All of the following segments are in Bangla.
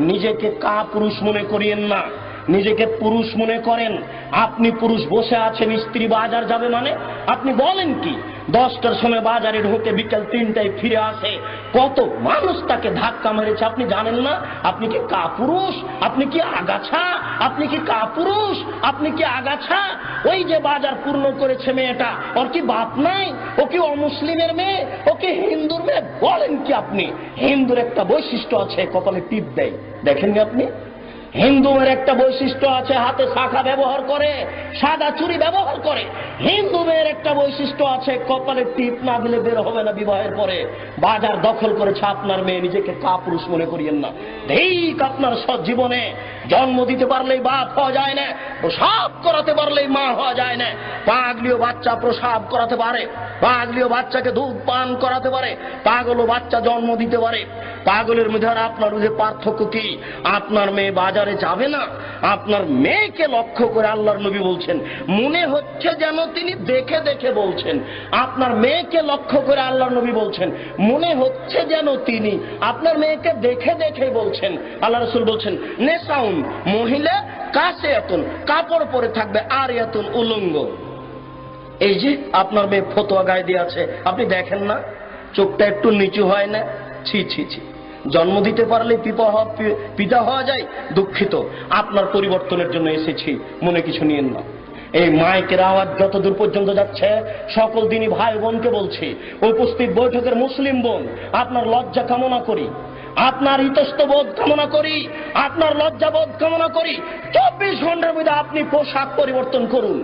নিজেকে কাপুরুষ মনে করিয়েন না, নিজেকে পুরুষ মনে করেন। আপনি পুরুষ, বসে আছেন, স্ত্রী বাজার যাবে মানে আপনি বলেন কি 10টার সময় বাজারে ঢুকে বিকেল 3টায় ফিরে আসে, কত মানুষ তাকে ধাক্কা মেরেছে আপনি জানেন না? আপনি কি কাপুরুষ? আপনি কি আগাছা? আপনি কি কাপুরুষ? আপনি কি আগাছা? ওই যে বাজার পূর্ণ করেছে মেয়েটা, ওর কি বাপ নাই? ও কি অমুসলিমের মেয়ে? ও কি হিন্দুর মেয়ে? বলেন কি আপনি? হিন্দুর একটা বৈশিষ্ট্য আছে, কপালে টিপ দেয়, দেখেননি আপনি? হিন্দুর একটা বৈশিষ্ট্য আছে, হাতে শাখা ব্যবহার করে, সাদা চুড়ি ব্যবহার করে। হিন্দু মেয়ের একটা বৈশিষ্ট্য আছে, কপালে টিপ না দিলে বের হবে না বিবাহের পরে। বাজার দখল করেছে আপনার মেয়ে, নিজেকে কাপুরুষ মনে করিয়েন না। ঠিক আপনার জীবনে জন্ম দিতে পারলেই বাপ হওয়া যায় না, প্রসাব করাতে পারলেই মা হওয়া যায় না। পাগলিও বাচ্চা প্রসাব করাতে পারে, পাগলিও বাচ্চাকে দুধ পান করাতে পারে, পাগলও বাচ্চা জন্ম দিতে পারে। পাগলের মধ্যে আর আপনার মধ্যে পার্থক্য কি? আপনার মেয়ে বাজারে যাবে না, আপনার মেয়েকে লক্ষ্য করে আল্লাহর নবী বলছেন, মনে হচ্ছে যেন তিনি দেখে দেখে বলছেন। আপনার মেয়েকে লক্ষ্য করে আল্লাহর নবী বলছেন, মনে হচ্ছে যেন তিনি আপনার মেয়েকে দেখে দেখে বলছেন। আল্লাহ রাসূল বলছেন, নেসাউন, মহিলা কাছে এতন, কাপড় পরে থাকবে, আর এতন উলঙ্গ। এই যে আপনার মেয়ে ফতোয়া গায়ে দিয়ে আছে, আপনি দেখেন না? চোখটা একটু নিচু হয় না? ছি ছি ছি, জন্ম দিতে পারলে পিতা হওয়া যায়। দুঃখিত, আপনার পরিবর্তনের জন্য এসেছি, মনে কিছু নিয়েন না। এই মাইকের আওয়াজ যতদূর পর্যন্ত যাচ্ছে, সকল দিনই ভাই বোনকে বলছি, উপস্থিত বৈঠকের মুসলিম বোন, আপনার লজ্জা কামনা করি, আপনার ইতস্তবোধ কামনা করি, আপনার লজ্জাবোধ কামনা করি। 24 ঘন্টার মধ্যে আপনি পোশাক পরিবর্তন করুন।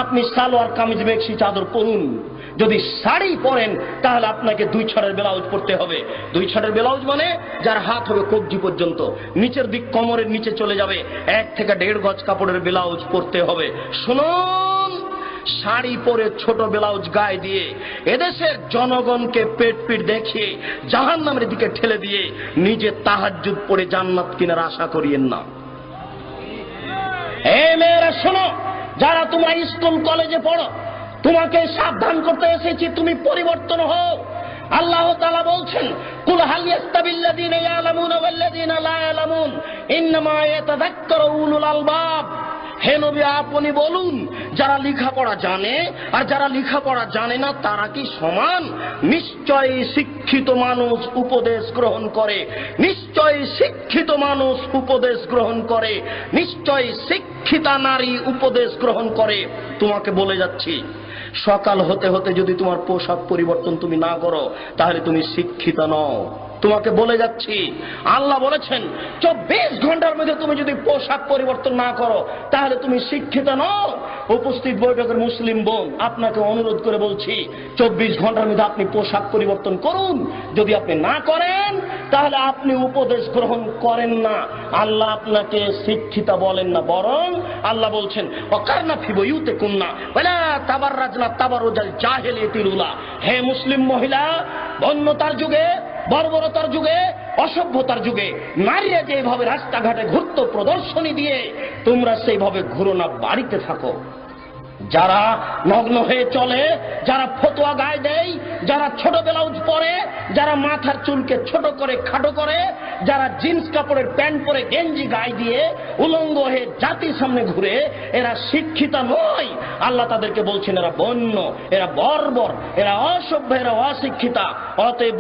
আপনি সালোয়ার কামিজ মেক্সি চাদর পরুন। যদি শাড়ি পরেন তাহলে আপনাকে 2 ছড়ের ব্লাউজ পরতে হবে। 2 ছড়ের ব্লাউজ মানে যার হাত হবে কবজি পর্যন্ত, নিচের দিক কোমরের নিচে চলে যাবে, 1 থেকে 1.5 গজ কাপড়ের ব্লাউজ পরতে হবে। শুনুন, শাড়ি পরে ছোট ব্লাউজ গায়ে দিয়ে এদেশের জনগণকে পেট পিট দেখিয়ে জাহান্নামের দিকে ঠেলে দিয়ে নিজে তাহাজ্জুদ পড়ে জান্নাত কেনার আশা করিয়েন না। এই মেয়েরা শোনো, যারা তোমরা স্কুল কলেজে পড়ো, তোমাকে সাবধান করতে এসেছি, তুমি পরিবর্তন হও। আল্লাহ তাআলা বলছেন, কুল হাল ইয়াস্তাবিল্লাযীনা ইয়ালামুনা ওয়াল্লাযীনা লা ইয়ালামুন ইন্নামা ইয়াতাযাক্কারু উলুল আলবাব। হে নবী, আপনি বলুন, যারা লেখাপড়া জানে আর যারা লেখাপড়া জানে না তারা কি সমান? নিশ্চয়ই শিক্ষিত মানুষ উপদেশ গ্রহণ করে, নিশ্চয়ই শিক্ষিত মানুষ উপদেশ গ্রহণ করে, নিশ্চয়ই শিক্ষিতা নারী উপদেশ গ্রহণ করে। তোমাকে বলে যাচ্ছি, সকাল হতে হতে যদি তোমার পোশাক পরিবর্তন তুমি না করো তাহলে তুমি শিক্ষিত নও। তোমাকে বলে যাচ্ছি, আল্লাহ বলেছেন 24 ঘন্টার মধ্যে তুমি যদি পোশাক পরিবর্তন না করো তাহলে তুমি শিক্ষিত নও। উপস্থিত বৈঠকের মুসলিম বোন, আপনাকে অনুরোধ করে বলছি, 24 ঘন্টার মধ্যে আপনি পোশাক পরিবর্তন করুন। যদি আপনি না করেন তাহলে আপনি উপদেশ গ্রহণ করেন না। আল্লাহ আপনাকে শিক্ষিতা বলেন না, বরং আল্লাহ বলছেন, ওয়াকারনা ফি বুয়ুতিকুন্না ওয়ালা তাবাররাজনা তাবাররুজাল জাহিলিয়াতিল উলা। হে মুসলিম মহিলা, বন্যতার যুগে, বর্বরতার যুগে, অসভ্যতার যুগে নারীরা যেভাবে রাস্তাঘাটে ঘুরত প্রদর্শনী দিয়ে, তোমরা সেইভাবে ঘুরো না, বাড়িতে থাকো। যারা নগ্ন হয়ে চলে, যারা ফতোয়া গায়ে দেয়, যারা ছোট ব্লাউজ পরে, যারা মাথার চুলকে ছোট করে খাটো করে, যারা জিন্স কাপড়ের প্যান্ট পরে গেঞ্জি গায়ে দিয়ে উলঙ্গ হয়ে জাতির সামনে ঘুরে, এরা শিক্ষিতা নয়। আল্লাহ তাদেরকে বলছেন, এরা বন্য, এরা বর্বর, এরা অসভ্য, এরা অশিক্ষিতা। অতএব